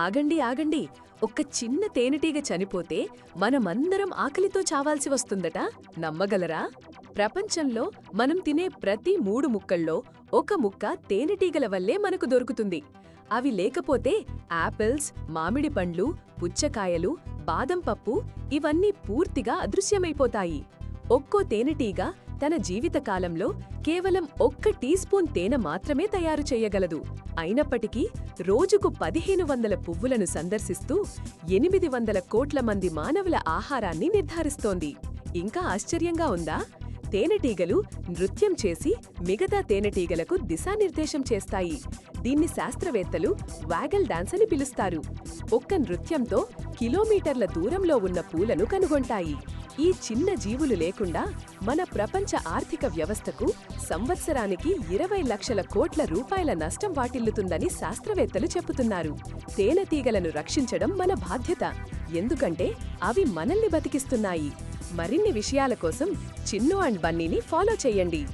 ఆగండి ఆగండి. ఒక్క చిన్న తేనెటీగ చనిపోతే మనమందరం ఆకలితో చావాల్సి వస్తుందట, నమ్మగలరా? ప్రపంచంలో మనం తినే ప్రతి 3 ముక్కల్లో ఒక ముక్క తేనెటీగల వల్లే మనకు దొరుకుతుంది. అవి లేకపోతే యాపిల్స్, మామిడి పండ్లు, పుచ్చకాయలు, బాదం పప్పు ఇవన్నీ పూర్తిగా అదృశ్యమైపోతాయి. ఒక్కో తేనెటీగ తన జీవితకాలంలో కేవలం 1 టీ స్పూన్ తేనె మాత్రమే తయారు చేయగలదు. అయినప్పటికీ రోజుకు 1500 పువ్వులను సందర్శిస్తూ 800 కోట్ల మంది మానవుల ఆహారాన్ని నిర్ధారిస్తోంది. ఇంకా ఆశ్చర్యంగా ఉందా? తేనెటీగలు నృత్యం చేసి మిగతా తేనెటీగలకు దిశానిర్దేశం చేస్తాయి. దీన్ని శాస్త్రవేత్తలు వాగల్ డాన్స్ అని పిలుస్తారు. ఒక్క నృత్యంతో కిలోమీటర్ల దూరంలో ఉన్న పూలను కనుగొంటాయి. ఈ చిన్న జీవులు లేకుండా మన ప్రపంచ ఆర్థిక వ్యవస్థకు సంవత్సరానికి 20 లక్షల కోట్ల రూపాయల నష్టం వాటిల్లుతుందని శాస్త్రవేత్తలు చెబుతున్నారు. తేనెటీగలను రక్షించడం మన బాధ్యత, ఎందుకంటే అవి మనల్ని బతికిస్తున్నాయి. మరిన్ని విషయాల కోసం చిన్ను అండ్ బన్నీని ఫాలో చేయండి.